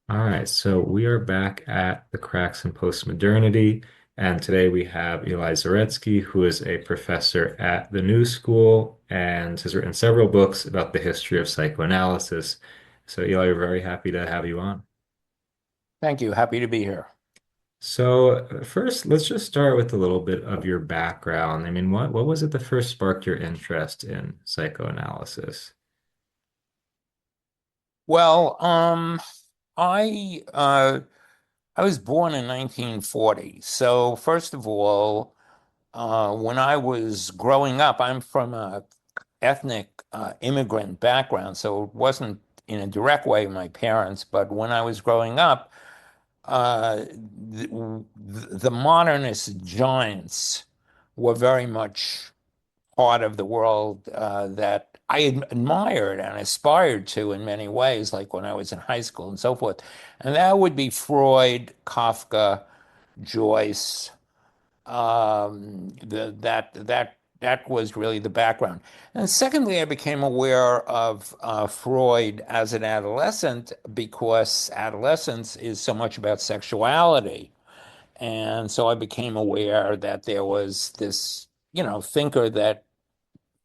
All right, so we are back at the cracks in postmodernity, and today we have Eli Zaretsky, who is a professor at the New School and has written several books about the history of psychoanalysis. So, Eli, we're very happy to have you on. Thank you. Happy to be here. So, first, let's just start with a little bit of your background. I mean, what was it that first sparked your interest in psychoanalysis? Well, I uh, I was born in 1940. So first of all, when I was growing up, I'm from a ethnic immigrant background, so it wasn't in a direct way my parents, but when I was growing up, the modernist giants were very much part of the world that I admired and aspired to in many ways, like when I was in high school and so forth. And that would be Freud, Kafka, Joyce. That was really the background. And secondly, I became aware of Freud as an adolescent because adolescence is so much about sexuality. And so I became aware that there was this, thinker that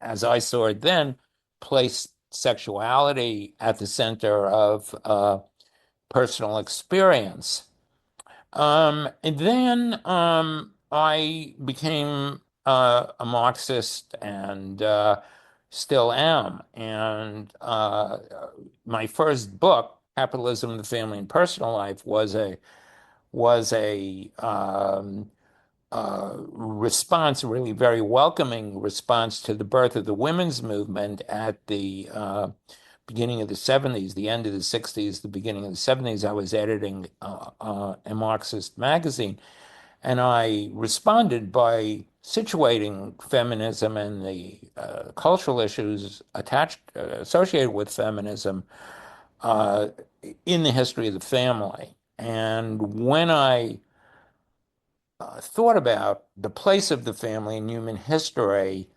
as I saw it then, placed sexuality at the center of personal experience. And then I became a Marxist and still am. And my first book, Capitalism, the Family and Personal Life, was a response, a really very welcoming response to the birth of the women's movement at the beginning of the 70s, the end of the 60s, the beginning of the 70s. I was editing a Marxist magazine, and I responded by situating feminism and the cultural issues associated with feminism uh, in the history of the family. And when I thought about the place of the family in human history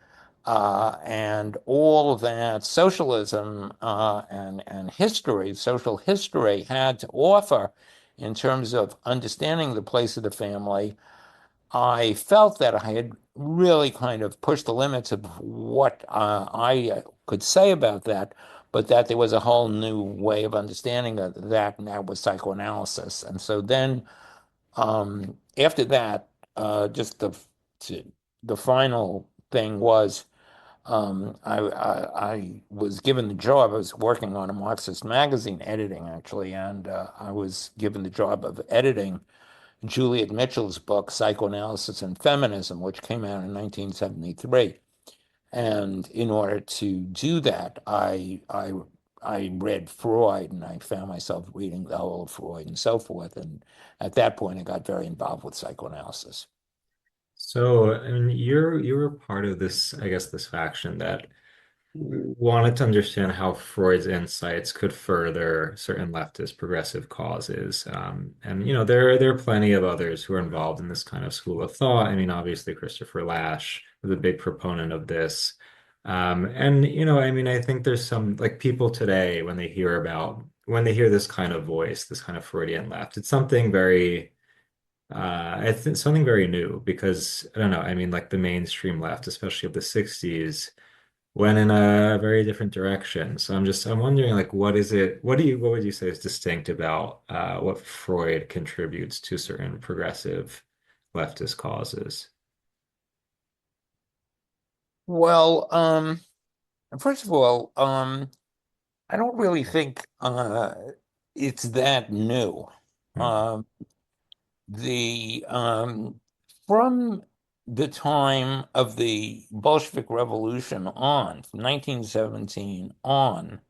and all of that socialism and history, social history had to offer in terms of understanding the place of the family, I felt that I had really kind of pushed the limits of what I could say about that, but that there was a whole new way of understanding of that, and that was psychoanalysis. And so then after that, just the final thing was I was given the job. I was working on a Marxist magazine editing actually, and I was given the job of editing Juliet Mitchell's book Psychoanalysis and Feminism, which came out in 1973. And in order to do that, I read Freud and I found myself reading the whole of Freud and so forth. And at that point, I got very involved with psychoanalysis. So, I mean, you were part of this, I guess, this faction that wanted to understand how Freud's insights could further certain leftist progressive causes. And there are plenty of others who are involved in this kind of school of thought. I mean, obviously Christopher Lasch was a big proponent of this. And I mean, I think there's some like people today when they hear this kind of voice, this kind of Freudian left, it's something very it's something very new because I don't know, I mean, like the mainstream left, especially of the 60s went in a very different direction. So I'm wondering like what would you say is distinct about what Freud contributes to certain progressive leftist causes? Well, first of all, I don't really think it's that new. Hmm. Um, the From the time of the Bolshevik Revolution on, from 1917 on,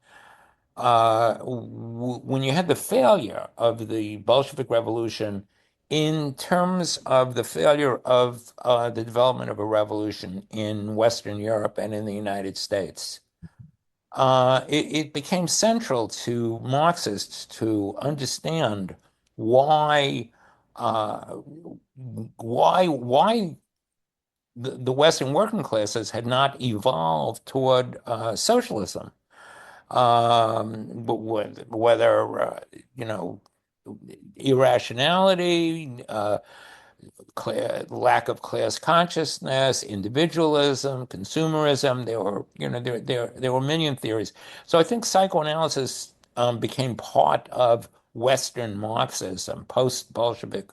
when you had the failure of the Bolshevik Revolution in terms of the failure of the development of a revolution in Western Europe and in the United States, it became central to Marxists to understand why uh, why the Western working classes had not evolved toward socialism. But whether you know. irrationality, lack of class consciousness, individualism, consumerism. There were a million theories. So I think psychoanalysis became part of Western Marxism, post-Bolshevik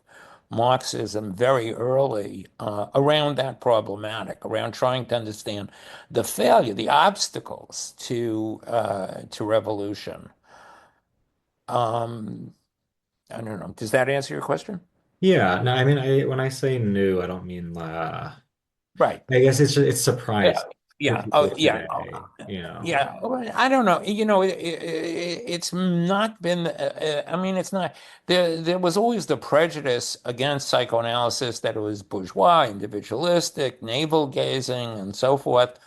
Marxism, very early around that problematic, around trying to understand the failure, the obstacles to revolution. Um, I don't know. Does that answer your question? Yeah, no, I mean, when I say new, I don't mean Right. I guess it's Yeah, surprising for yeah, people oh, yeah, today, you know. yeah. Well, I don't know. It's not been. I mean, it's not. There was always the prejudice against psychoanalysis that it was bourgeois, individualistic, navel gazing, and so forth.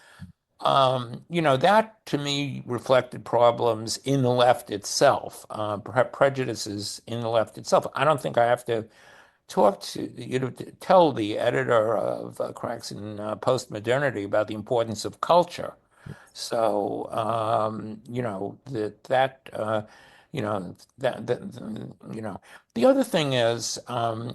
That to me reflected problems in the left itself, prejudices in the left itself. I don't think I have to tell the editor of Cracks in Postmodernity about the importance of culture. So, the other thing is,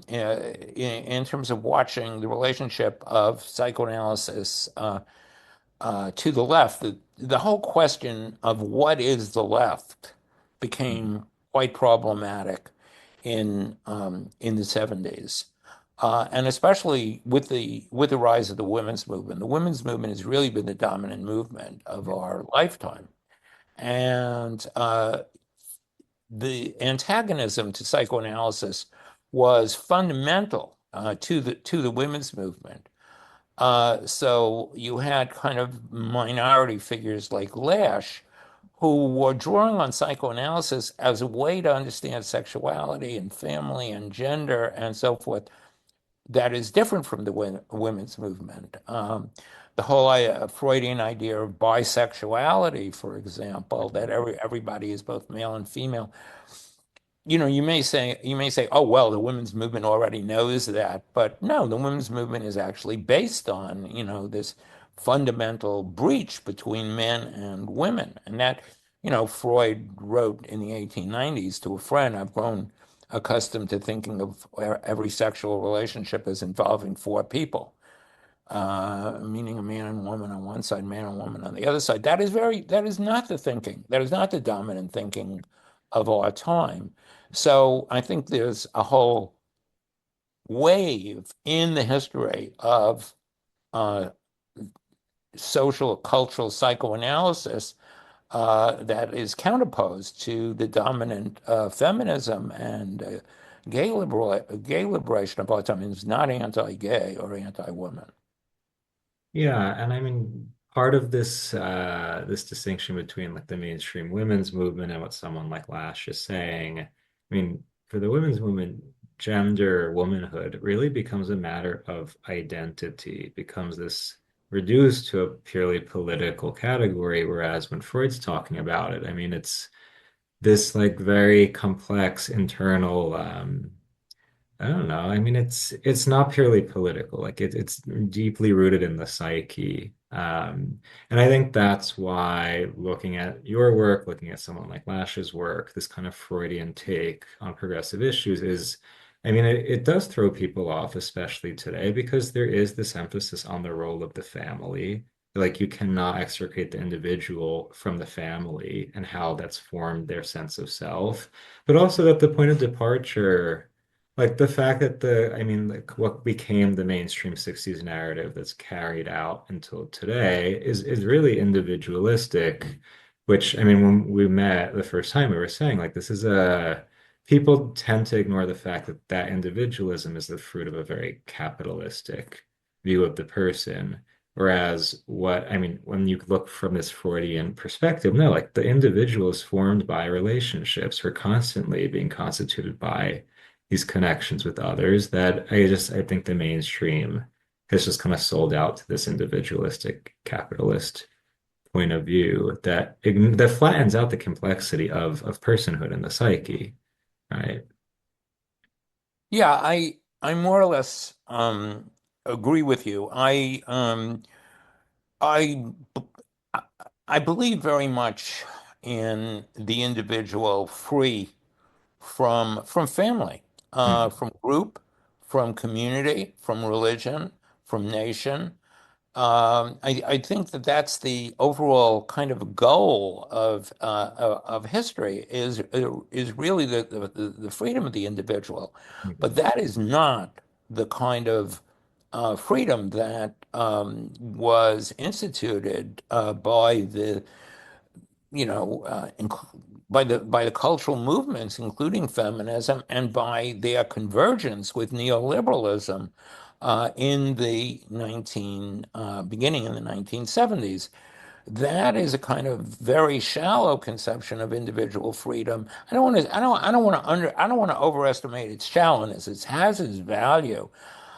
in terms of watching the relationship of psychoanalysis to the left, the whole question of what is the left became quite problematic in the 70s. And especially with the rise of the women's movement. The women's movement has really been the dominant movement of our lifetime. And the antagonism to psychoanalysis was fundamental to the women's movement. So you had kind of minority figures like Lasch, who were drawing on psychoanalysis as a way to understand sexuality and family and gender and so forth that is different from the women's movement. The whole Freudian idea of bisexuality, for example, that everybody is both male and female. You may say, oh, well, the women's movement already knows that, but no, the women's movement is actually based on, this fundamental breach between men and women. And that, Freud wrote in the 1890s to a friend, I've grown accustomed to thinking of every sexual relationship as involving four people, meaning a man and woman on one side, man and woman on the other side. That is not the thinking. That is not the dominant thinking of our time. So I think there's a whole wave in the history of uh, social cultural psychoanalysis that is counterposed to the dominant feminism and gay liberation of our time. It's not anti-gay or anti-woman. Yeah, and I mean part of this distinction between like the mainstream women's movement and what someone like Lash is saying, I mean, for the women's movement, gender, womanhood really becomes a matter of identity, becomes this reduced to a purely political category, whereas when Freud's talking about it, I mean it's this like very complex internal I don't know. I mean, it's not purely political. Like it's deeply rooted in the psyche. And I think that's why looking at your work, looking at someone like Lash's work, this kind of Freudian take on progressive issues is, I mean, it does throw people off, especially today, because there is this emphasis on the role of the family. Like you cannot extricate the individual from the family and how that's formed their sense of self, but also that the point of departure. Like the fact that I mean, like what became the mainstream 60s narrative that's carried out until today is really individualistic, which I mean, when we met the first time, we were saying like this is people tend to ignore the fact that that individualism is the fruit of a very capitalistic view of the person. Whereas what I mean, when you look from this Freudian perspective, no, like the individual is formed by relationships. We're constantly being constituted by these connections with others that I think the mainstream has just kind of sold out to this individualistic capitalist point of view that flattens out the complexity of personhood and the psyche, right? Yeah, I more or less agree with you. I I believe very much in the individual free from family, Hmm. from group, from community, from religion, from nation. I think that that's the overall kind of goal of history is really the freedom of the individual, but Hmm. that is not the kind of freedom that was instituted by the you know, by the cultural movements, including feminism, and by their convergence with neoliberalism in the 19 beginning in the 1970s. That is a kind of very shallow conception of individual freedom. I don't want to overestimate its shallowness. It has its value.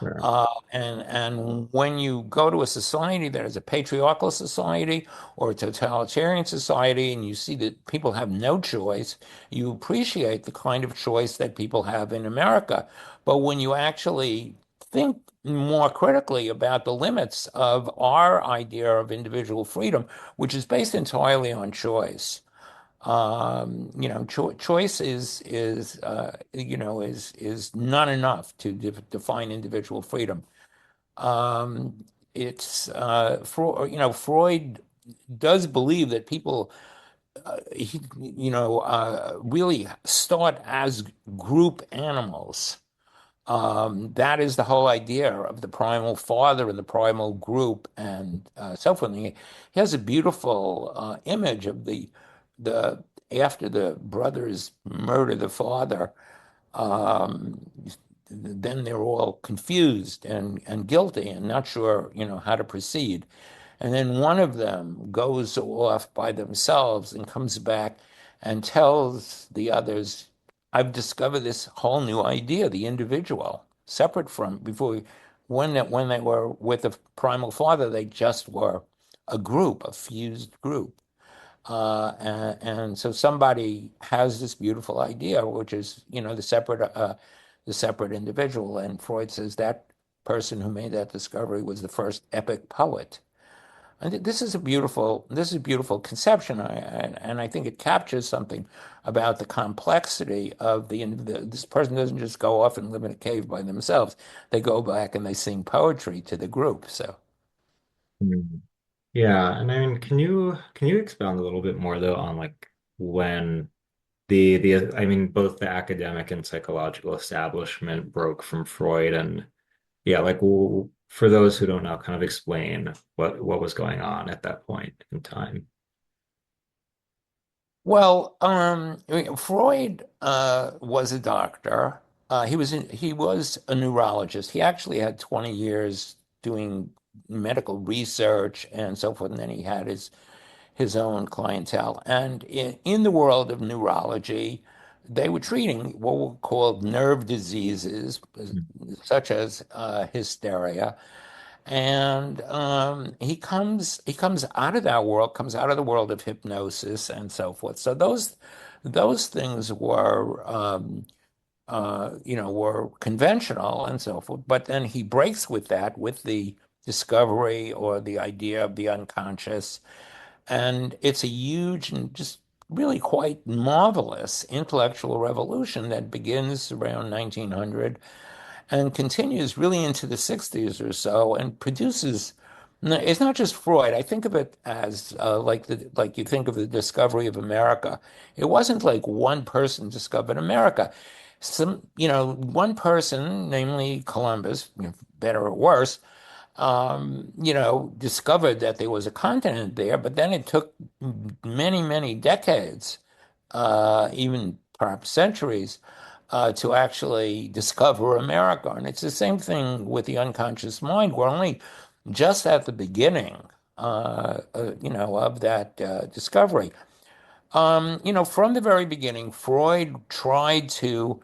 Sure. And when you go to a society that is a patriarchal society or a totalitarian society, and you see that people have no choice, you appreciate the kind of choice that people have in America. But when you actually think more critically about the limits of our idea of individual freedom, which is based entirely on choice, choice is not enough to define individual freedom. It's Freud does believe that people really start as group animals. That is the whole idea of the primal father and the primal group and so forth. And he has a beautiful image of the after the brothers murder the father, um, then they're all confused and guilty and not sure, how to proceed. And then one of them goes off by themselves and comes back and tells the others, I've discovered this whole new idea, the individual, separate from before when they were with the primal father, they just were a group, a fused group. And so somebody has this beautiful idea, which is, the separate individual. And Freud says that person who made that discovery was the first epic poet. This is a beautiful conception, and I think it captures something about the complexity of this person doesn't just go off and live in a cave by themselves. They go back and they sing poetry to the group. So. Hmm. Yeah, and I mean, can you expound a little bit more though on like when the I mean both the academic and psychological establishment broke from Freud and yeah, like for those who don't know, kind of explain what was going on at that point in time. Well, I mean, Freud was a doctor. He was a neurologist. He actually had 20 years doing medical research and so forth, and then he had his own clientele. And in the world of neurology, they were treating what were called nerve diseases, such as hysteria. And he comes out of that world, comes out of the world of hypnosis and so forth. So those things were conventional and so forth. But then he breaks with that, with the discovery or the idea of the unconscious, and it's a huge and just really quite marvelous intellectual revolution that begins around 1900 and continues really into the 60s or so and produces. It's not just Freud. I think of it as like you think of the discovery of America. It wasn't like one person discovered America. One person, namely Columbus, better or worse, discovered that there was a continent there, but then it took many, many decades, even perhaps centuries, to actually discover America. And it's the same thing with the unconscious mind. We're only just at the beginning, of that discovery. From the very beginning, Freud tried to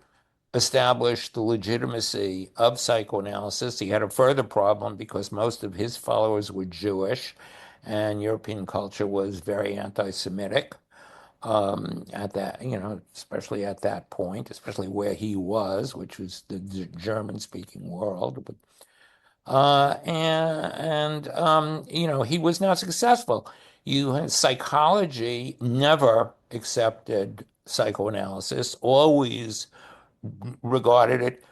establish the legitimacy of psychoanalysis. He had a further problem because most of his followers were Jewish, and European culture was very anti-Semitic at that, especially at that point, especially where he was, which was the German-speaking world. But he was not successful. You had psychology never accepted psychoanalysis, always regarded it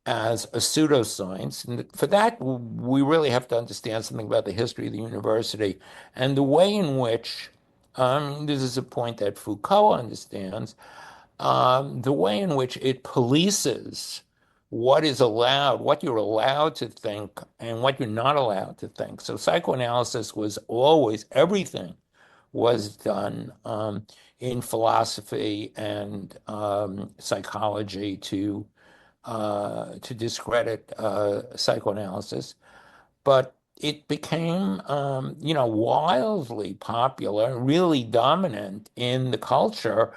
as a pseudoscience. And for that, we really have to understand something about the history of the university and the way in which, this is a point that Foucault understands, the way in which it polices what is allowed, what you're allowed to think, and what you're not allowed to think. So psychoanalysis was always, everything was done in philosophy and psychology to discredit psychoanalysis, but it became, wildly popular, really dominant in the culture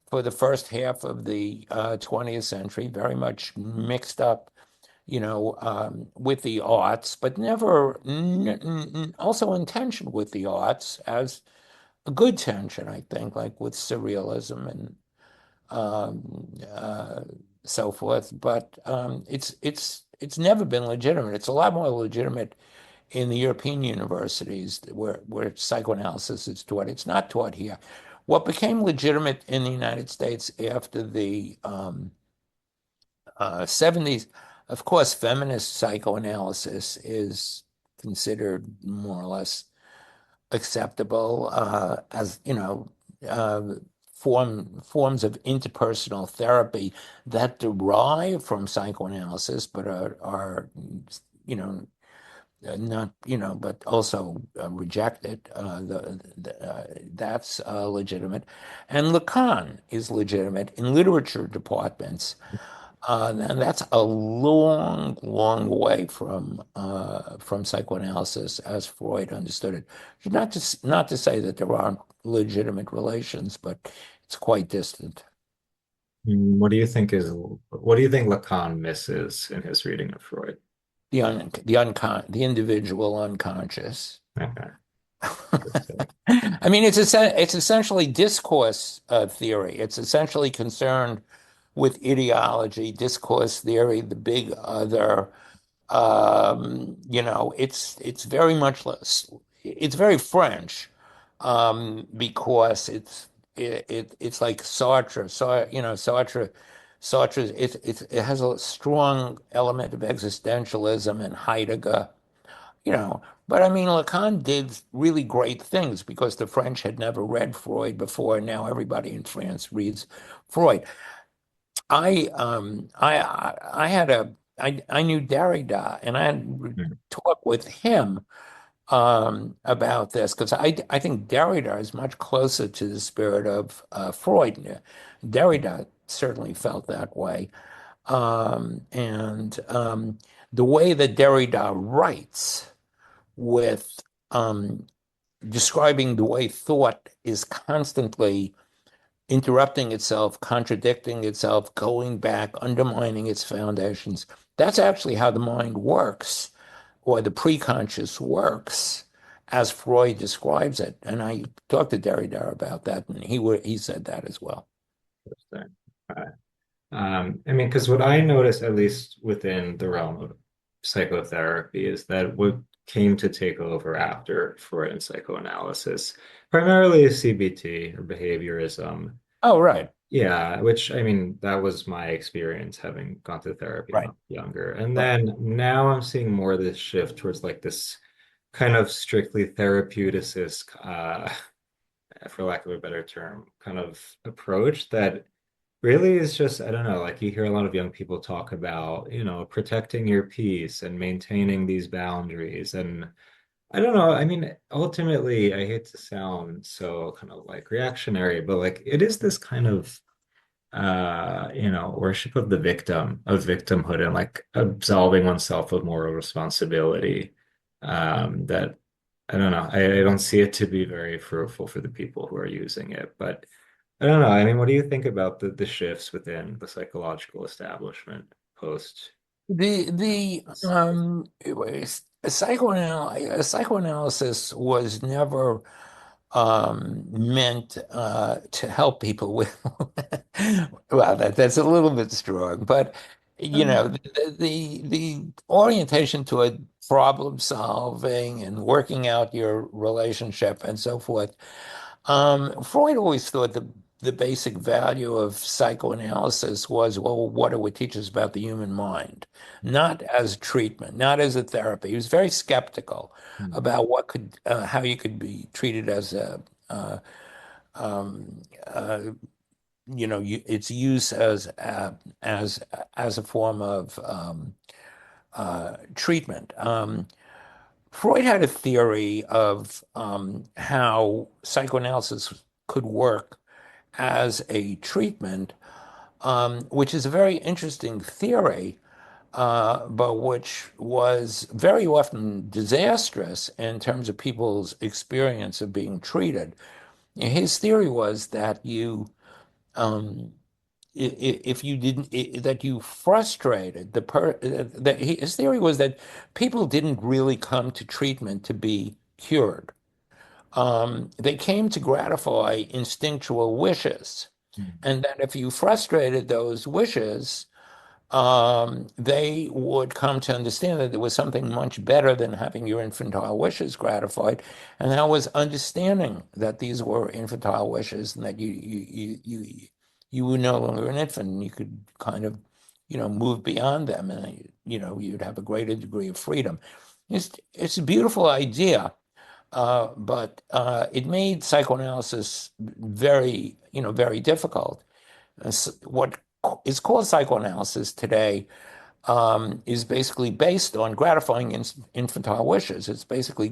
for the first half of the 20th century, very much mixed up, with the arts, but never also in tension with the arts as a good tension, I think, like with surrealism and so forth. But it's never been legitimate. It's a lot more legitimate in the European universities where psychoanalysis is taught. It's not taught here. What became legitimate in the United States after the 70s, of course, feminist psychoanalysis is considered more or less acceptable as, uh, forms of interpersonal therapy that derive from psychoanalysis, but are you know, not, but also rejected. That's legitimate. And Lacan is legitimate in literature departments. And that's a long, long way from psychoanalysis as Freud understood it. Not to say that there aren't legitimate relations, but it's quite distant. What do you think Lacan misses in his reading of Freud? The individual unconscious. Okay. I mean, it's essentially discourse theory. It's essentially concerned with ideology, discourse theory, the big other. It's very much less. It's very French, because it's like Sartre. Sartre. It has a strong element of existentialism and Heidegger. But I mean, Lacan did really great things because the French had never read Freud before, and now everybody in France reads Freud. I knew Derrida, and I had Mhm. talked with him about this because I think Derrida is much closer to the spirit of Freud. Derrida certainly felt that way, and the way that Derrida writes with describing the way thought is constantly interrupting itself, contradicting itself, going back, undermining its foundations. That's actually how the mind works, or the preconscious works, as Freud describes it. And I talked to Derrida about that, and he said that as well. Interesting. Okay. I mean, because what I noticed, at least within the realm of psychotherapy, is that what came to take over after Freud and psychoanalysis, primarily is CBT or behaviorism. Oh, right, Yeah, which I mean, that was my experience having gone to therapy when I right, was younger. And right. then now I'm seeing more of this shift towards like this kind of strictly therapeuticist, for lack of a better term, kind of approach that really is just, I don't know, like you hear a lot of young people talk about, protecting your peace and maintaining these boundaries. And I don't know, I mean, ultimately, I hate to sound so kind of like reactionary, but like it is this kind of worship of the victim, of victimhood and like absolving oneself of moral responsibility. That I don't know. I don't see it to be very fruitful for the people who are using it. But I don't know. I mean, what do you think about the shifts within the psychological establishment post? The it was psychoanalysis was never meant to help people with well, that's a little bit strong, but you know, the orientation toward problem solving and working out your relationship and so forth. Freud always thought the basic value of psychoanalysis was, well, what do it teach us about the human mind? Not as treatment, not as a therapy. He was very skeptical Hmm. about how you could be treated as um, uh, its use as as a form of treatment. Freud had a theory of how psychoanalysis could work as a treatment, which is a very interesting theory, but which was very often disastrous in terms of people's experience of being treated. His theory was that um, if you didn't, that you frustrated his theory was that people didn't really come to treatment to be cured. They came to gratify instinctual wishes. And that if you frustrated those wishes, they would come to understand that there was something much better than having your infantile wishes gratified, and that was understanding that these were infantile wishes and that you were no longer an infant and you could kind of, move beyond them, and you'd have a greater degree of freedom. It's a beautiful idea, but it made psychoanalysis very difficult. What is called psychoanalysis today is basically based on gratifying infantile wishes. It's basically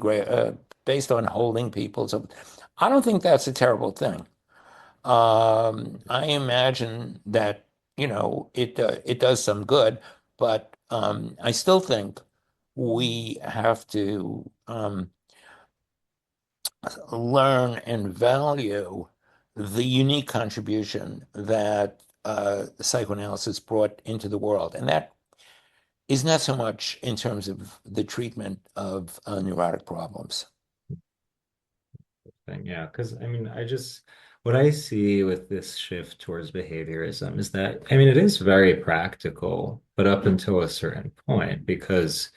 based on holding people. So I don't think that's a terrible thing. I imagine that, it does some good, but I still think we have to learn and value the unique contribution that psychoanalysis brought into the world. And that is not so much in terms of the treatment of neurotic problems. Thing. Yeah, because I mean, what I see with this shift towards behaviorism is that, I mean, it is very practical, but up until a certain point, because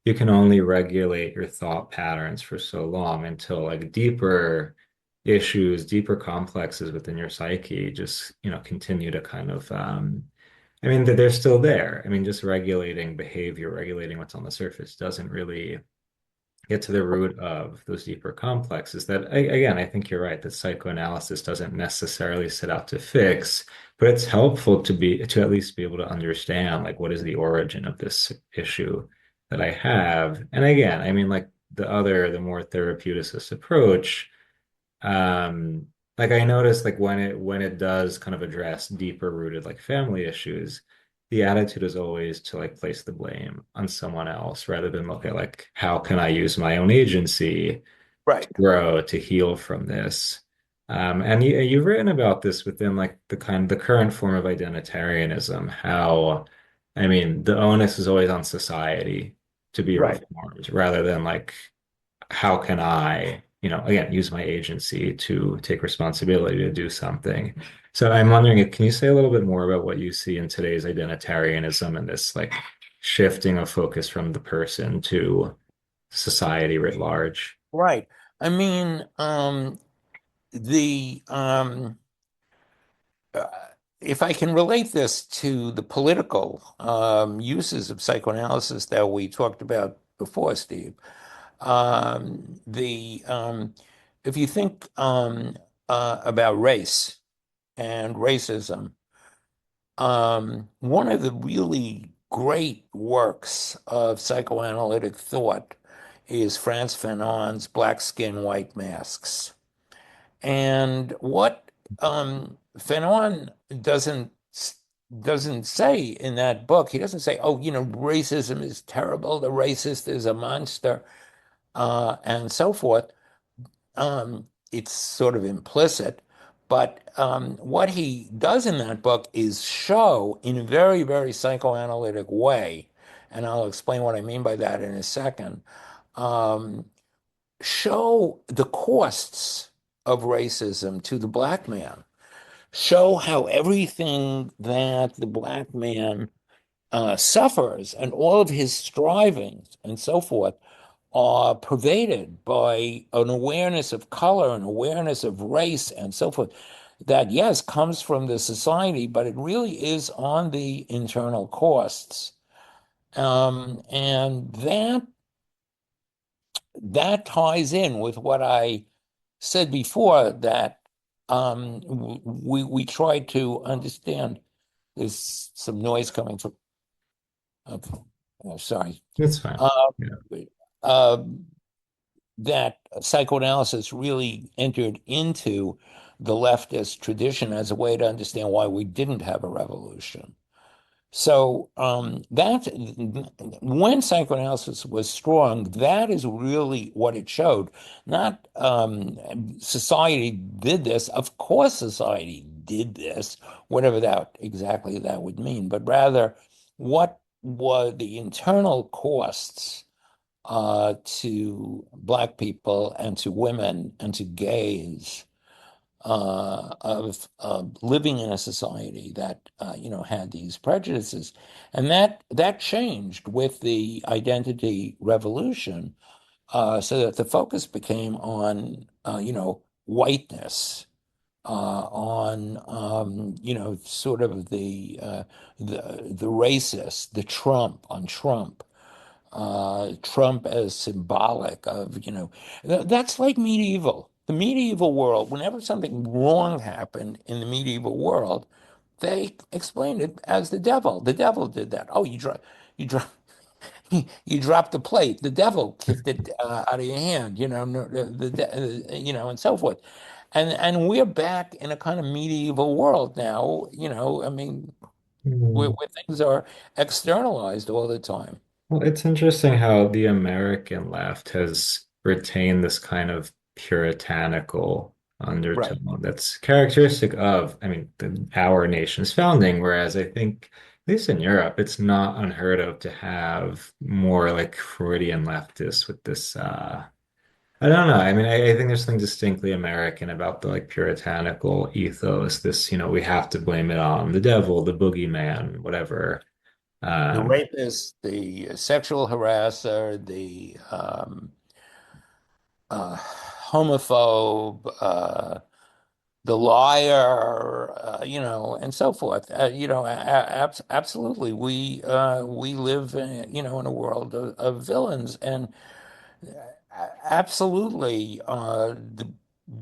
you can only regulate your thought patterns for so long until like deeper issues, deeper complexes within your psyche just, continue to kind of, I mean, they're still there. I mean, just regulating behavior, regulating what's on the surface doesn't really get to the root of those deeper complexes that again, I think you're right that psychoanalysis doesn't necessarily set out to fix, but it's helpful to at least be able to understand like what is the origin of this issue that I have. And again, I mean like the more therapeuticist approach, um, like I noticed like when it does kind of address deeper rooted like family issues, the attitude is always to like place the blame on someone else rather than look at like how can I use my own agency to Right, grow, to heal from this. And you've written about this within like the current form of identitarianism, how I mean the onus is always on society to be right. reformed rather than like how can I, again, use my agency to take responsibility to do something. So I'm wondering, can you say a little bit more about what you see in today's identitarianism and this like shifting of focus from the person to society writ large? Right. I mean, the uh, if I can relate this to the political uses of psychoanalysis that we talked about before, Steve, the if you think about race and racism, one of the really great works of psychoanalytic thought is Frantz Fanon's Black Skin, White Masks. And what Fanon doesn't say in that book, he doesn't say, oh, racism is terrible, the racist is a monster, and so forth. It's sort of implicit. But what he does in that book is show in a very, very psychoanalytic way, and I'll explain what I mean by that in a second, um, show the costs of racism to the black man, show how everything that the black man suffers and all of his strivings and so forth are pervaded by an awareness of color, an awareness of race, and so forth, that yes, comes from the society, but it really is on the internal costs. And that ties in with what I said before, that we try to understand. There's some noise coming from. Sorry. It's fine. Uh, Yeah. uh, that psychoanalysis really entered into the leftist tradition as a way to understand why we didn't have a revolution. So that when psychoanalysis was strong, that is really what it showed. Not society did this. Of course, society did this, whatever that exactly that would mean, but rather what were the internal costs to Black people and to women and to gays of living in a society that had these prejudices, and that changed with the identity revolution, so that the focus became on whiteness, on sort of the racist, the Trump on Trump. Trump as symbolic of, that's like medieval. The medieval world, whenever something wrong happened in the medieval world, they explained it as the devil. The devil did that. Oh, you drop, you dropped the plate. The devil kicked it out of your hand. And so forth. And we're back in a kind of medieval world now. I mean, Hmm. where things are externalized all the time. Well, it's interesting how the American left has retained this kind of puritanical Right. undertone that's characteristic of, I mean, our nation's founding, whereas I think, at least in Europe, it's not unheard of to have more like Freudian leftists with this, I don't know. I mean, I think there's something distinctly American about the like puritanical ethos, this, we have to blame it on the devil, the boogeyman, whatever. The Um, rapist, the sexual harasser, the homophobe, the liar, and so forth. Absolutely, we live, in a world of villains, and absolutely, the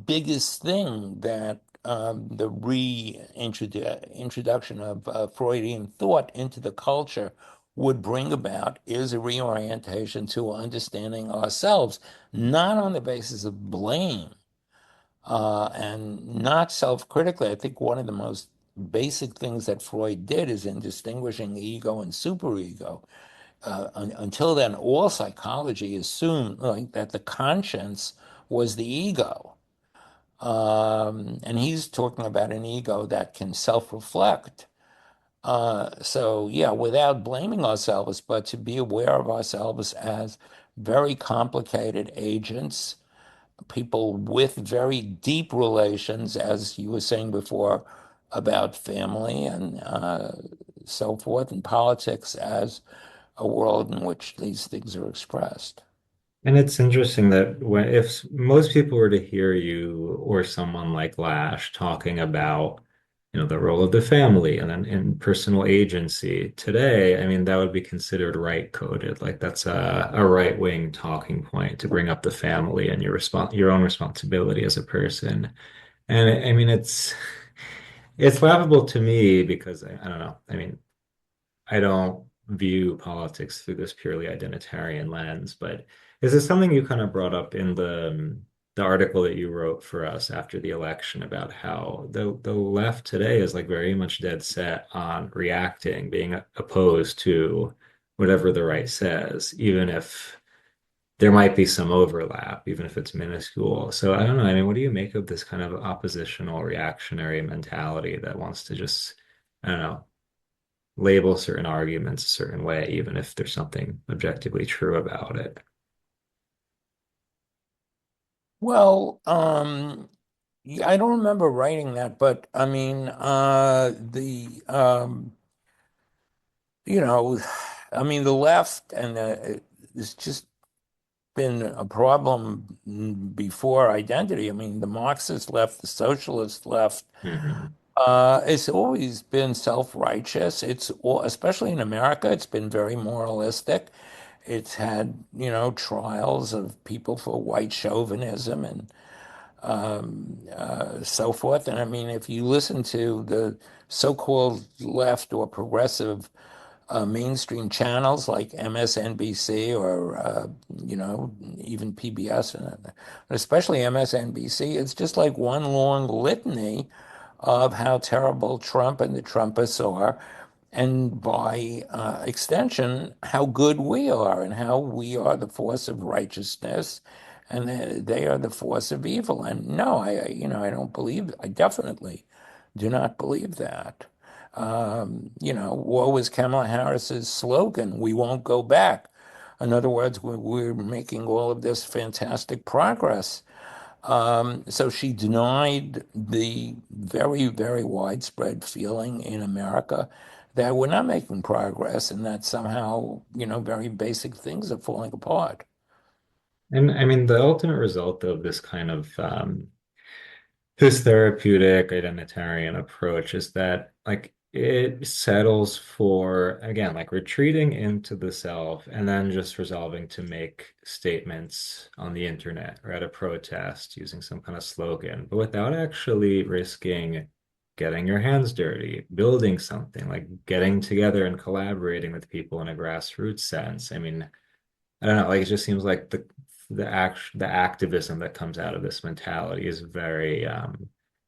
biggest thing that the reintroduction of Freudian thought into the culture would bring about is a reorientation to understanding ourselves, not on the basis of blame, and not self-critically. I think one of the most basic things that Freud did is in distinguishing ego and superego. Until then, all psychology assumed like that the conscience was the ego. And he's talking about an ego that can self-reflect. So yeah, without blaming ourselves, but to be aware of ourselves as very complicated agents, people with very deep relations, as you were saying before, about family and so forth, and politics as a world in which these things are expressed. And it's interesting that when if most people were to hear you or someone like Lash talking about, the role of the family and then in personal agency today, I mean, that would be considered right coded. Like that's a right wing talking point to bring up the family and your own responsibility as a person. And I mean, it's laughable to me because I don't know. I mean, I don't view politics through this purely identitarian lens, but is this something you kind of brought up in the article that you wrote for us after the election about how the left today is like very much dead set on reacting, being opposed to whatever the right says, even if there might be some overlap, even if it's minuscule. So I don't know. I mean, what do you make of this kind of oppositional reactionary mentality that wants to just, I don't know, label certain arguments a certain way, even if there's something objectively true about it. Well, yeah, I don't remember writing that, but I mean, the you know, I mean, the left and it's just been a problem before identity. I mean, the Marxist left, the socialist left, Hmm. it's always been self-righteous. Especially in America, it's been very moralistic. It's had, trials of people for white chauvinism and so forth. And I mean, if you listen to the so-called left or progressive mainstream channels like MSNBC or even PBS, and especially MSNBC, it's just like one long litany of how terrible Trump and the Trumpists are, and by extension, how good we are and how we are the force of righteousness and they are the force of evil. And no, I don't believe, I definitely do not believe that. What was Kamala Harris's slogan? We won't go back. In other words, we're making all of this fantastic progress. So she denied the very, very widespread feeling in America that we're not making progress and that somehow, very basic things are falling apart. And I mean, the ultimate result of this kind of this therapeutic identitarian approach is that like it settles for again like retreating into the self and then just resolving to make statements on the internet or at a protest using some kind of slogan, but without actually risking getting your hands dirty, building something, like getting together and collaborating with people in a grassroots sense. I mean, I don't know, like it just seems like the activism that comes out of this mentality is very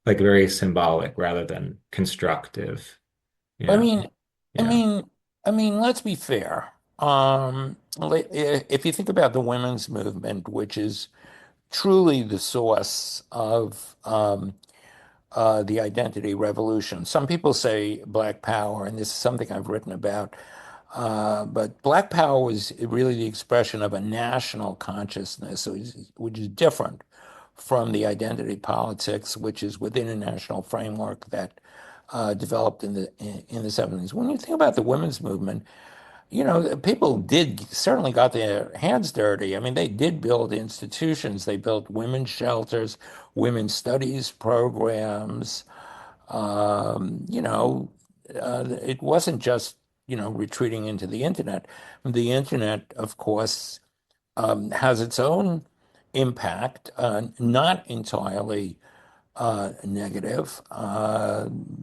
like very symbolic rather than constructive, you I know. mean, I Yeah. mean, let's be fair. If you think about the women's movement, which is truly the source of the identity revolution. Some people say Black Power, and this is something I've written about. But Black Power was really the expression of a national consciousness, which is different from the identity politics, which is within a national framework that developed in the 70s. When you think about the women's movement, people did certainly got their hands dirty. I mean, they did build institutions. They built women's shelters, women's studies programs. It wasn't just, retreating into the internet. The internet, of course, has its own impact, not entirely negative,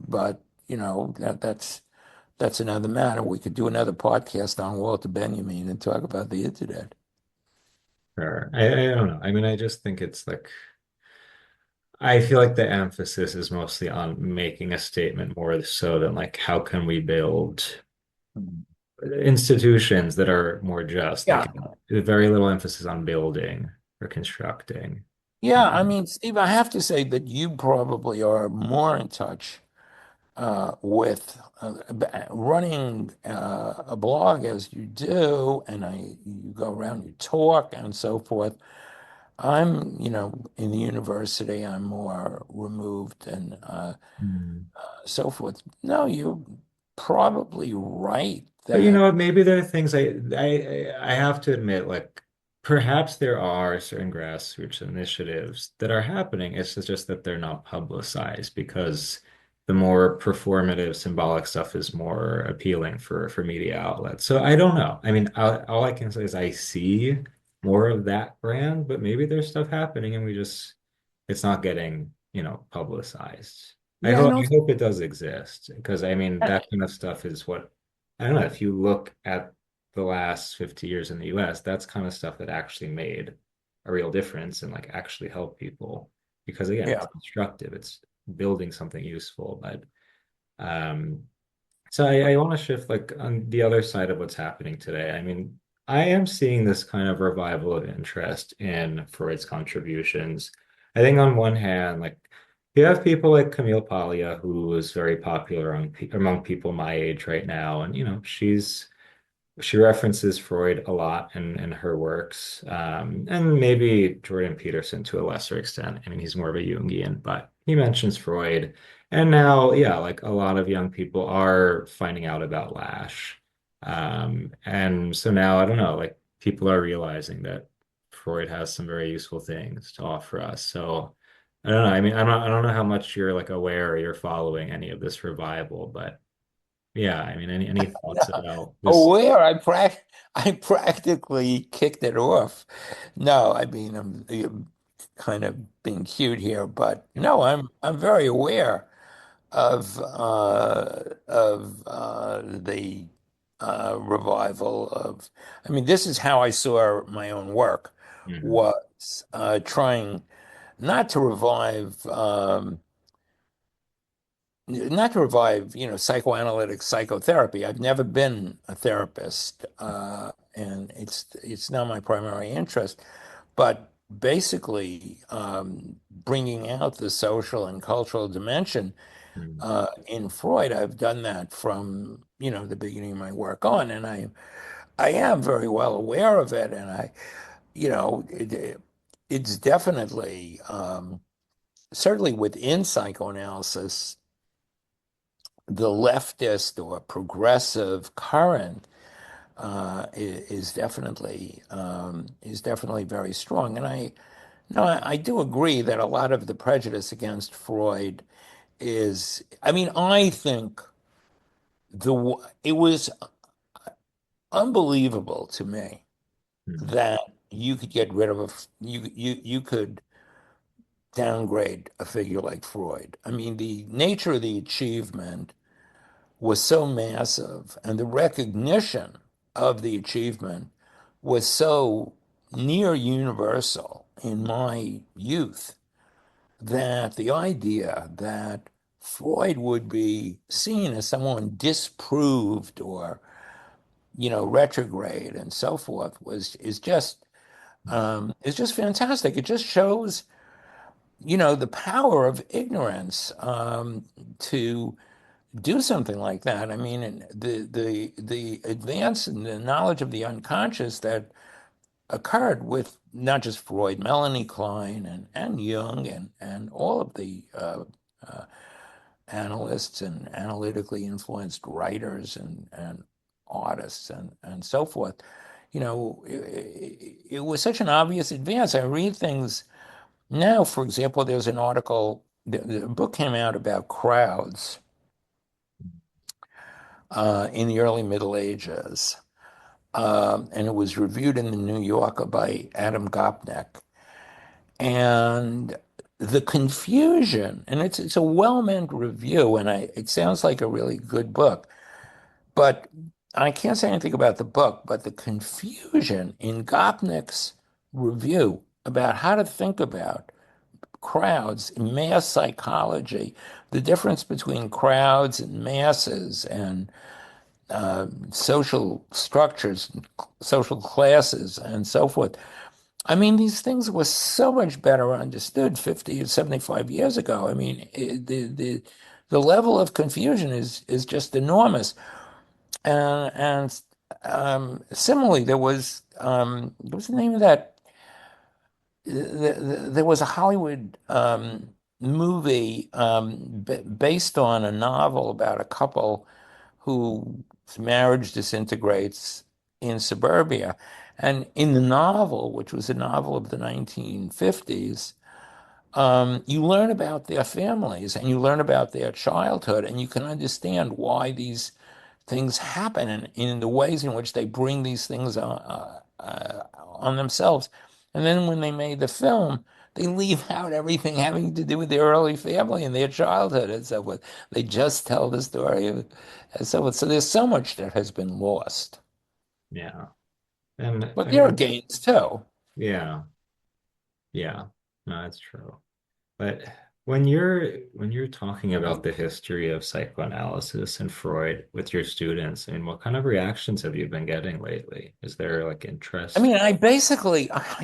but that's another matter. We could do another podcast on Walter Benjamin and talk about the internet. Sure. I don't know. I mean, I just think it's like I feel like the emphasis is mostly on making a statement more so than like how can we build institutions that are more just like Yeah. very little emphasis on building or constructing. Yeah, I mean, Steve, I have to say that you probably are more in touch with running a blog as you do, and you go around, you talk, and so forth. I'm, in the university, I'm more removed and Mm. so forth. No, you're probably right But you that, know what? Maybe there are things I have to admit, like perhaps there are certain grassroots initiatives that are happening. It's just that they're not publicized because the more performative, symbolic stuff is more appealing for media outlets. So I don't know. I mean, all I can say is I see more of that brand, but maybe there's stuff happening and we just it's not getting, publicized. yeah, I I don't, hope it does exist because I mean that kind of stuff is what I don't know, if you look at the last 50 years in the US, that's kind of stuff that actually made a real difference and like actually helped people. Because again, it's yeah, constructive, it's building something useful. But um, so I want to shift like on the other side of what's happening today. I mean, I am seeing this kind of revival of interest in Freud's contributions. I think on one hand, like you have people like Camille Paglia, who is very popular among people my age right now, and she references Freud a lot in her works, and maybe Jordan Peterson to a lesser extent. I mean, he's more of a Jungian, but he mentions Freud. And now, yeah, like a lot of young people are finding out about Lasch. And so now I don't know, like people are realizing that Freud has some very useful things to offer us. So I don't know. I mean, I don't know how much you're like aware or you're following any of this revival, but yeah, I mean, any thoughts about this? Aware, I practically kicked it off. No, I mean I'm kind of being cute here, but Yeah. no, I'm very aware of the revival of. I mean, this is how I saw my own work Mhm. was trying not to revive. Not to revive, psychoanalytic psychotherapy. I've never been a therapist, and it's not my primary interest. But basically, bringing out the social and cultural dimension Mhm. in Freud, I've done that from, the beginning of my work on, and I am very well aware of it, and it's definitely, certainly within psychoanalysis the leftist or progressive current is definitely very strong. And I no, I do agree that a lot of the prejudice against Freud is, I mean, I think it was unbelievable to me Mhm. that you could get rid of you could downgrade a figure like Freud. I mean, the nature of the achievement was so massive, and the recognition of the achievement was so near universal in my youth that the idea that Freud would be seen as someone disproved or, retrograde and so forth is just fantastic. It just shows, the power of ignorance to do something like that. I mean, and the advance in the knowledge of the unconscious that occurred with not just Freud, Melanie Klein, and Jung, and all of the uh, analysts and analytically influenced writers and artists and so forth. It was such an obvious advance. I read things now, for example, there's an article, the book came out about crowds in the early Middle Ages. And it was reviewed in the New Yorker by Adam Gopnik. And the confusion, and it's a well-meant review, and it sounds like a really good book, but I can't say anything about the book, but the confusion in Gopnik's review about how to think about crowds, mass psychology, the difference between crowds and masses and social structures, social classes, and so forth. I mean, these things were so much better understood 50 or 75 years ago. I mean, the level of confusion is just enormous. And similarly, what was the name of that? There was a Hollywood movie based on a novel about a couple whose marriage disintegrates in suburbia. And in the novel, which was a novel of the 1950s, you learn about their families and you learn about their childhood, and you can understand why these things happen and in the ways in which they bring these things on themselves. And then when they made the film, they leave out everything having to do with their early family and their childhood and so forth. They just tell the story of and so forth. So there's so much that has been lost. Yeah. And But I there are mean, gains too. yeah, yeah, no, that's true. But when you're talking about the history of psychoanalysis and Freud with your students, I mean, what kind of reactions have you been getting lately? Is there like I interest? mean, I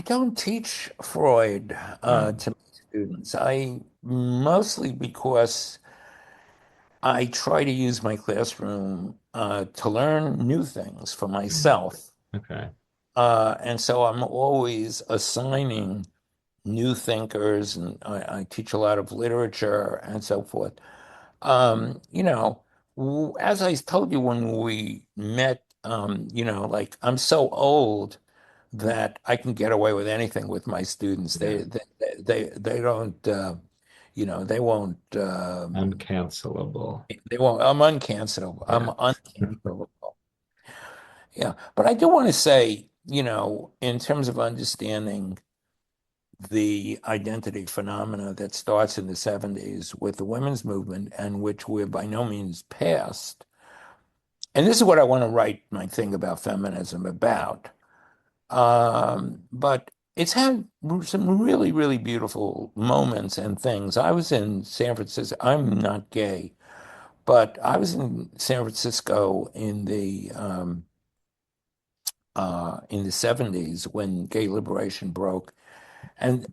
don't teach Freud Um, to my students. I mostly because I try to use my classroom to learn new things for mm, myself. okay. And so I'm always assigning new thinkers, and I teach a lot of literature and so forth. As I told you when we met like I'm so old that I can get away with anything with my students. Yeah. They don't they won't Uncancelable. they won't I'm uncancelable. I'm Yeah. uncancelable. Yeah. But I do want to say, in terms of understanding the identity phenomena that starts in the 70s with the women's movement and which we're by no means past. And this is what I want to write my thing about feminism about. But it's had some really, really beautiful moments and things. I was in San Francisco. I'm not gay, but I was in San Francisco in the 70s when gay liberation broke. And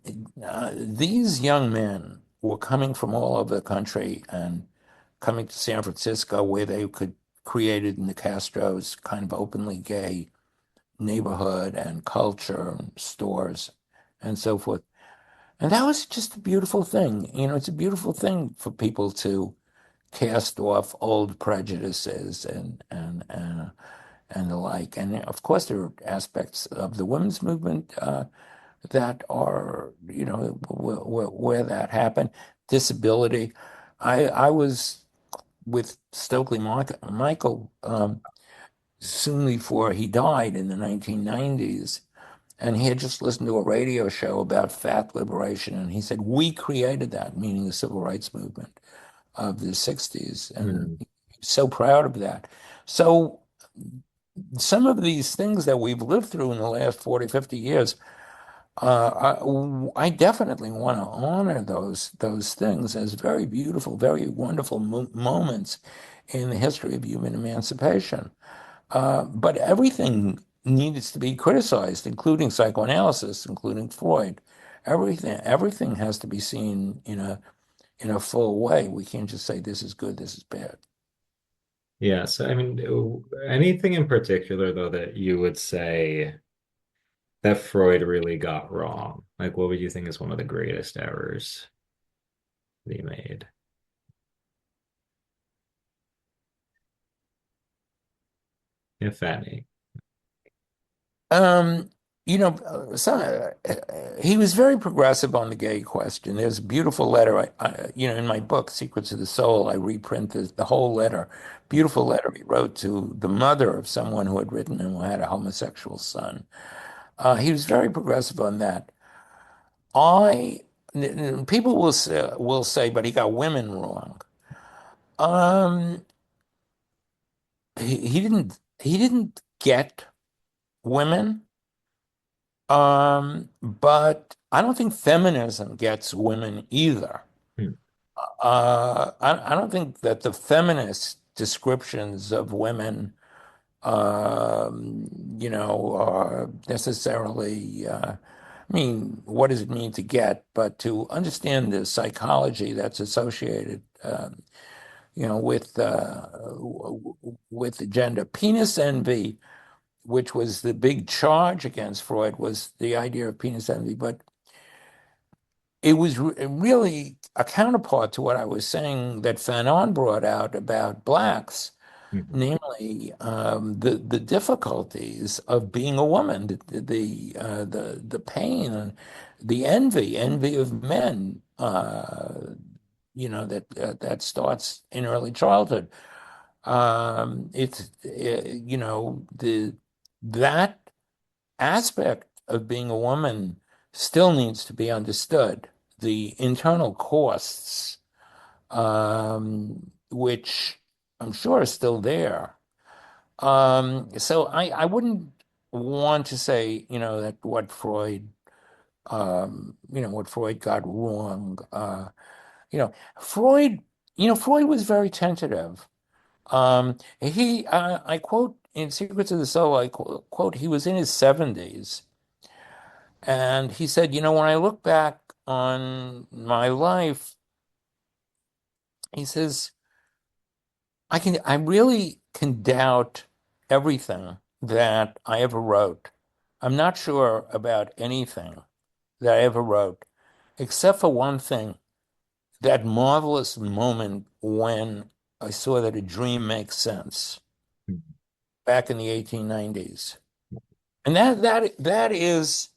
these young men were coming from all over the country and coming to San Francisco where they could created in the Castro's kind of openly gay neighborhood and culture and stores and so forth. And that was just a beautiful thing. It's a beautiful thing for people to cast off old prejudices and the like. And of course, there are aspects of the women's movement that are, where that happened. Disability. I was with Michael soon before he died in the 1990s. And he had just listened to a radio show about fat liberation. And he said, we created that, meaning the civil rights movement of the 60s. And Hmm. he's so proud of that. So some of these things that we've lived through in the last 40, 50 years, I definitely want to honor those things as very beautiful, very wonderful moments in the history of human emancipation. But everything needs to be criticized, including psychoanalysis, including Freud. Everything has to be seen in a full way. We can't just say this is good, this is bad. Yeah. So, I mean, anything in particular, though, that you would say that Freud really got wrong? Like, what would you think is one of the greatest errors that he made, if any? Um, he was very progressive on the gay question. There's a beautiful letter, in my book, Secrets of the Soul, I reprint the whole letter. Beautiful letter he wrote to the mother of someone who had written and who had a homosexual son. He was very progressive on that. I, People will say, but he got women wrong. Um, he didn't get women. But I don't think feminism gets women either. Hmm. I don't think that the feminist descriptions of women, are necessarily, I mean, what does it mean to get? But to understand the psychology that's associated, with the gender. Penis envy, which was the big charge against Freud, was the idea of penis envy. But it was really a counterpart to what I was saying that Fanon brought out about blacks, Mhm. namely the difficulties of being a woman, the pain, and the envy of men, that starts in early childhood. It's the that aspect of being a woman still needs to be understood. The internal costs, which I'm sure are still there. So I wouldn't want to say, that what Freud got wrong. You know, Freud, Freud was very tentative. I quote in Secrets of the Soul, I quote, he was in his 70s. And he said, when I look back on my life, he says, I really can doubt everything that I ever wrote. I'm not sure about anything that I ever wrote, except for one thing, that marvelous moment when I saw that a dream makes sense. back in the 1890s. And that is,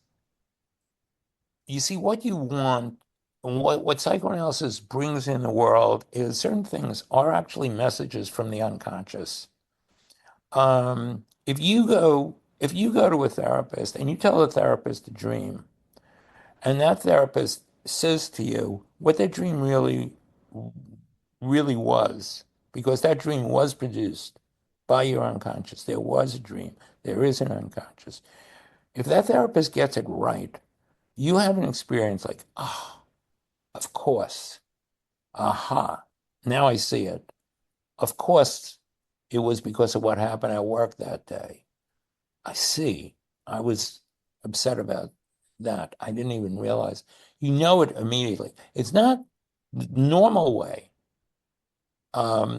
you see, what you want, and what psychoanalysis brings in the world is certain things are actually messages from the unconscious. If you go to a therapist and you tell the therapist a dream, and that therapist says to you what that dream really was, because that dream was produced by your unconscious. There was a dream. There is an unconscious. If that therapist gets it right, you have an experience like, oh, of course. Aha. Now I see it. Of course, it was because of what happened at work that day. I see. I was upset about that. I didn't even realize. You know it immediately. It's not the normal way,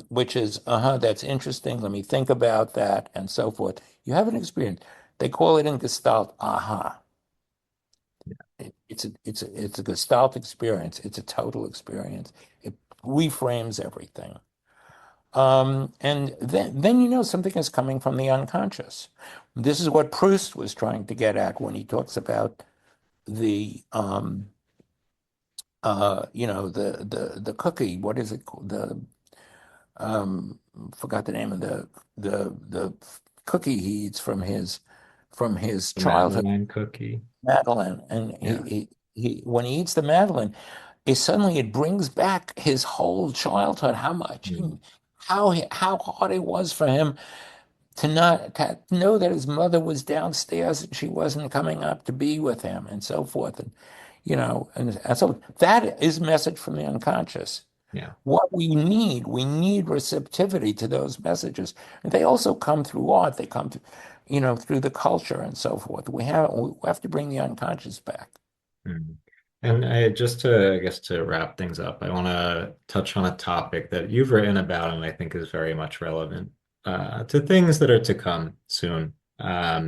which is, that's interesting. Let me think about that and so forth. You have an experience. They call it in Gestalt, aha. It's a Gestalt experience. It's a total experience. It reframes everything. And then you know something is coming from the unconscious. This is what Proust was trying to get at when he talks about the the cookie. What is it called? The forgot the name of the cookie he eats from his The childhood, Madeline cookie. Madeleine. And Yeah. he when he eats the Madeleine, it brings back his whole childhood. Mm. How hard it was for him to know that his mother was downstairs and she wasn't coming up to be with him and so forth. And and so that is a message from the unconscious. Yeah. What we need receptivity to those messages. And they also come through art. They come through the culture and so forth. We have to bring the unconscious back. Mm. And just to, I guess, to wrap things up, I want to touch on a topic that you've written about and I think is very much relevant to things that are to come soon. I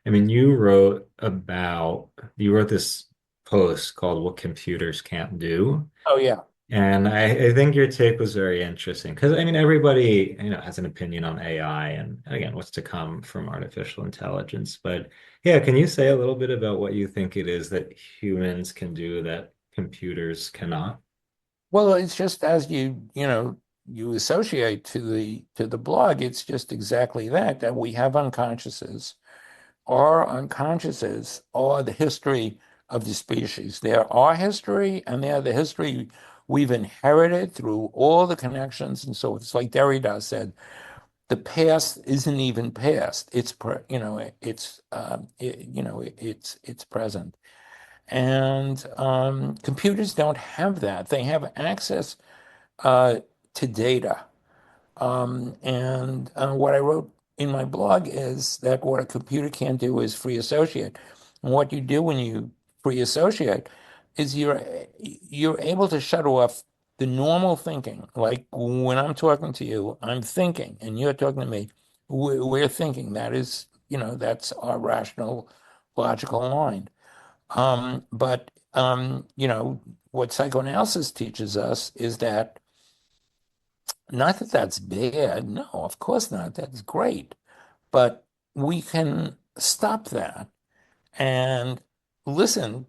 mean, you wrote this post called "What Computers Can't Do." Oh yeah. And I think your take was very interesting because I mean everybody has an opinion on AI and again what's to come from artificial intelligence. But yeah, can you say a little bit about what you think it is that humans can do that computers cannot? Well, it's just as you associate to the blog, it's just exactly that we have unconsciouses. Our unconsciouses are the history of the species. They're our history, and they're the history we've inherited through all the connections. And so it's like Derrida said, the past isn't even past. It's present. And computers don't have that. They have access uh, to data. And what I wrote in my blog is that what a computer can't do is free associate. And what you do when you free associate is you're able to shut off the normal thinking. Like when I'm talking to you, I'm thinking, and you're talking to me. We're thinking. That's our rational, logical mind. But what psychoanalysis teaches us is that not that that's bad. No, of course not. That's great. But we can stop that and listen,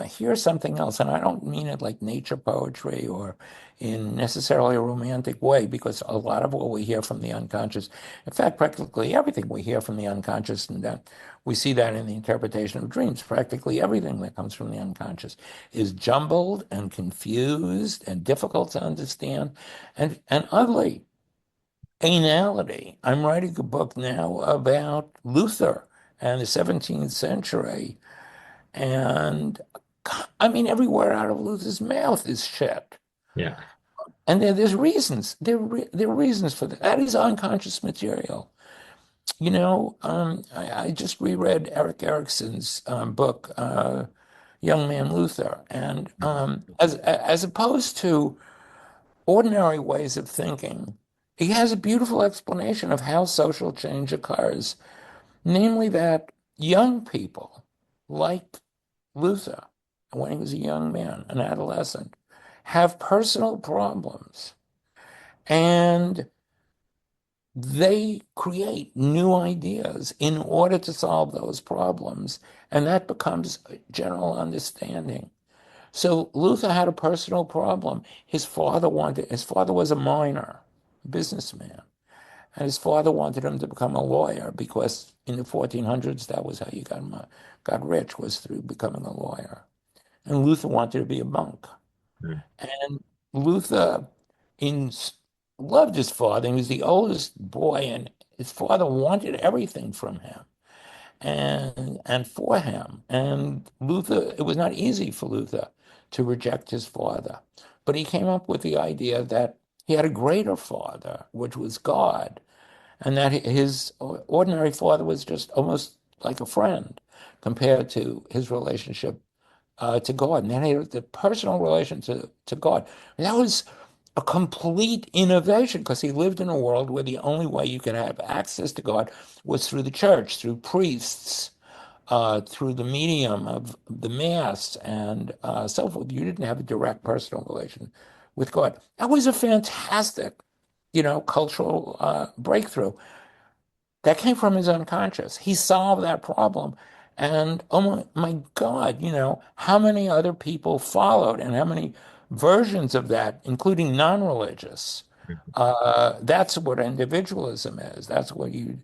hear something else. And I don't mean it like nature poetry or in necessarily a romantic way, because a lot of what we hear from the unconscious, in fact, practically everything we hear from the unconscious, and that we see that in the interpretation of dreams, practically everything that comes from the unconscious is jumbled and confused and difficult to understand and ugly. Anality. I'm writing a book now about Luther and the 17th century. And I mean, every word out of Luther's mouth is shit. Yeah. And there's reasons. There are reasons for that. That is unconscious material. I just reread Eric Erickson's book, Young Man Luther. And as opposed to ordinary ways of thinking, he has a beautiful explanation of how social change occurs, namely that young people, like Luther, when he was a young man, an adolescent, have personal problems. And they create new ideas in order to solve those problems, and that becomes a general understanding. So Luther had a personal problem. His father was a miner, businessman, and his father wanted him to become a lawyer because in the 1400s, that was how you got rich, was through becoming a lawyer. And Luther wanted to be a monk. Mm. And Luther in, loved his father. He was the oldest boy, and his father wanted everything from him and for him. And Luther, it was not easy for Luther to reject his father, but he came up with the idea that he had a greater father, which was God, and that his ordinary father was just almost like a friend compared to his relationship to God. And then he had the personal relation to God. And that was a complete innovation because he lived in a world where the only way you could have access to God was through the church, through priests, through the medium of the Mass, and so forth. You didn't have a direct personal relation with God. That was a fantastic, cultural breakthrough that came from his unconscious. He solved that problem. And oh my God, how many other people followed and how many versions of that, including non-religious. That's what individualism is. That's what you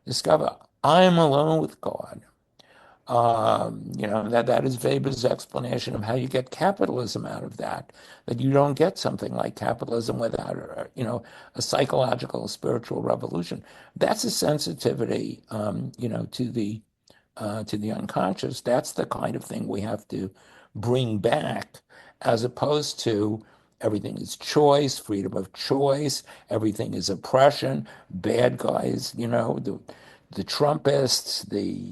discover. I'm alone with God. That is Weber's explanation of how you get capitalism out of that, that you don't get something like capitalism without, a psychological, spiritual revolution. That's a sensitivity, to the unconscious. That's the kind of thing we have to bring back, as opposed to everything is choice, freedom of choice, everything is oppression, bad guys, the Trumpists, the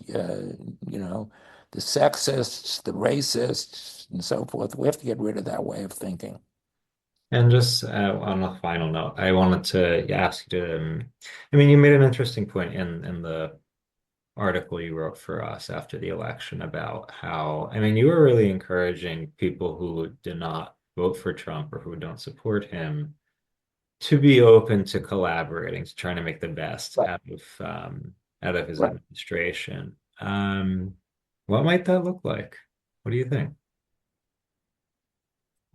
sexists, the racists, and so forth. We have to get rid of that way of thinking. And just on a final note, I wanted to ask you to, I mean, you made an interesting point in the article you wrote for us after the election about how, I mean, you were really encouraging people who did not vote for Trump or who don't support him to be open to collaborating, to trying to make the best Right. out of his Right. administration. What might that look like? What do you think?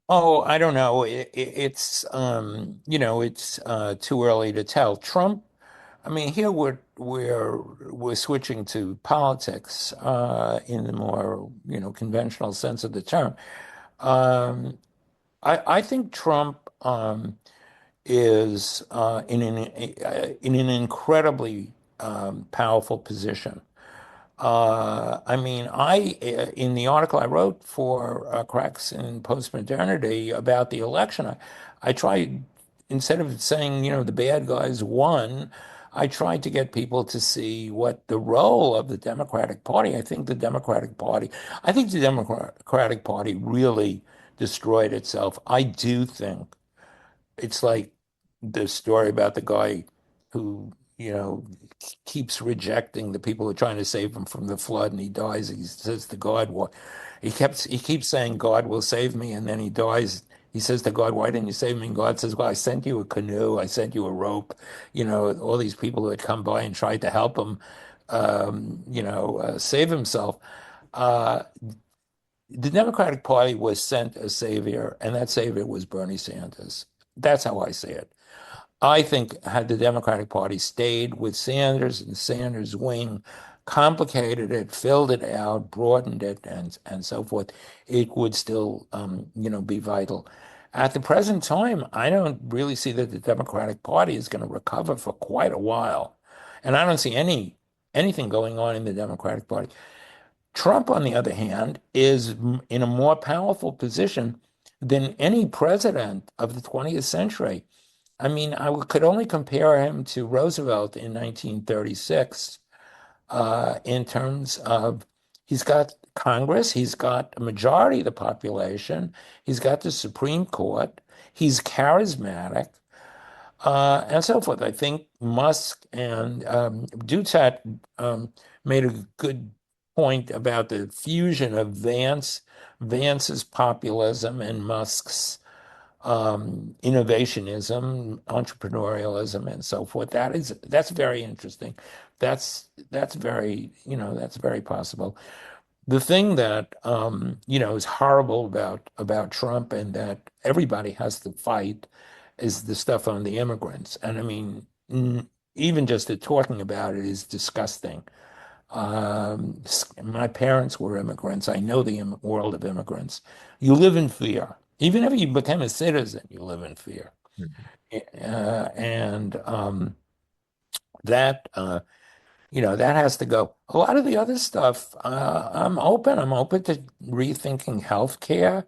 Oh, I don't know. It's too early to tell. Trump, I mean, here we're switching to politics in the more, conventional sense of the term. Um, I think Trump is in an incredibly powerful position. I mean, in the article I wrote for Cracks in Postmodernity about the election, I tried, instead of saying, the bad guys won, I tried to get people to see what the role of the Democratic Party. I think the Democratic Party really destroyed itself. I do think it's like the story about the guy who, keeps rejecting the people who are trying to save him from the flood, and he dies. He says to God, "What?" He keeps saying, "God will save me," and then he dies. He says to God, "Why didn't you save me?" And God says, "Well, I sent you a canoe, I sent you a rope." All these people who had come by and tried to help him, save himself. Uh, the Democratic Party was sent a savior, and that savior was Bernie Sanders. That's how I see it. I think had the Democratic Party stayed with Sanders and Sanders' wing, complicated it, filled it out, broadened it, and so forth, it would still, be vital. At the present time, I don't really see that the Democratic Party is going to recover for quite a while, and I don't see anything going on in the Democratic Party. Trump, on the other hand, is in a more powerful position than any president of the 20th century. I mean, could only compare him to Roosevelt in 1936 in terms of he's got Congress, he's got a majority of the population, he's got the Supreme Court, he's charismatic, and so forth. I think Musk and Dutat made a good point about the fusion of Vance's populism and Musk's innovationism, entrepreneurialism, and so forth. That's very interesting. That's very, that's very possible. The thing that is horrible about Trump and that everybody has to fight is the stuff on the immigrants. And I mean, even just talking about it is disgusting. My parents were immigrants. I know the world of immigrants. You live in fear. Even if you become a citizen, you live in fear. Mhm. And that that has to go. A lot of the other stuff, I'm open. I'm open to rethinking healthcare.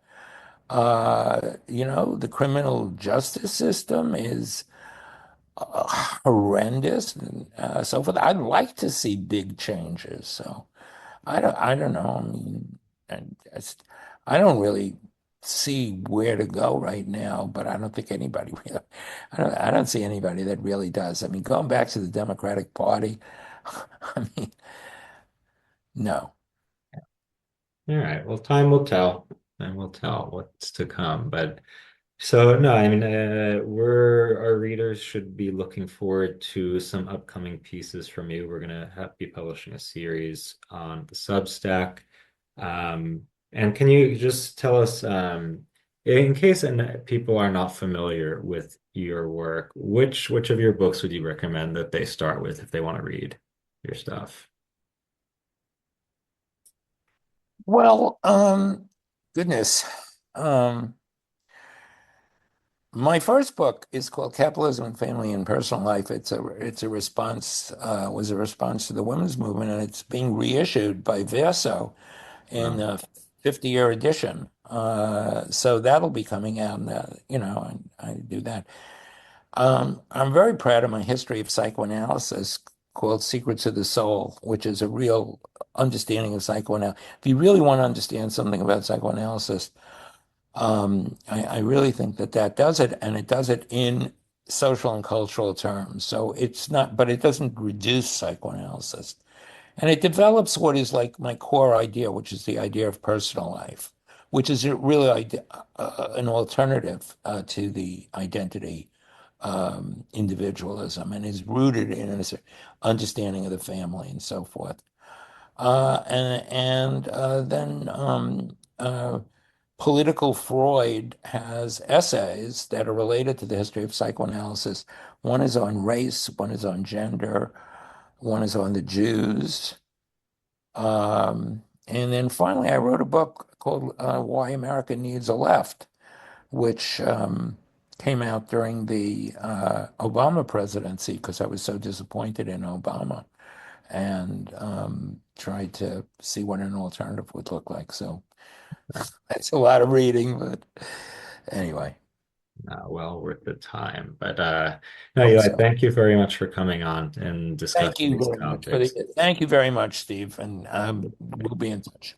The criminal justice system is horrendous and so forth. I'd like to see big changes. So I don't know. I mean, I don't really see where to go right now, but I don't think anybody really, I don't see anybody that really does. I mean, going back to the Democratic Party, I mean, no. All right. Well, time will tell. Time will tell what's to come. But so no, I mean, our readers should be looking forward to some upcoming pieces from you. We're gonna be publishing a series on the Substack. And can you just tell us, in case people are not familiar with your work, which of your books would you recommend that they start with if they want to read your stuff? Well, goodness. Um, my first book is called Capitalism and Family and Personal Life. It's a response was a response to the women's movement, and it's being reissued by Verso in Wow. a 50-year edition. So that'll be coming out, and I do that. I'm very proud of my history of psychoanalysis called Secrets of the Soul, which is a real understanding of psychoanalysis. If you really want to understand something about psychoanalysis, I really think that does it, and it does it in social and cultural terms. So it's not, but it doesn't reduce psychoanalysis. And it develops what is like my core idea, which is the idea of personal life, which is really an alternative to the identity individualism and is rooted in an understanding of the family and so forth. Then Political Freud has essays that are related to the history of psychoanalysis. One is on race, one is on gender, one is on the Jews. And then finally, I wrote a book called Why America Needs a Left, which came out during the Obama presidency because I was so disappointed in Obama and tried to see what an alternative would look like. So that's a lot of reading, but anyway, Well worth the time. But no, hope Eli, so. thank you very much for coming on and Thank discussing you these very much for the, topics. thank you very much, Steve, and we'll be in touch.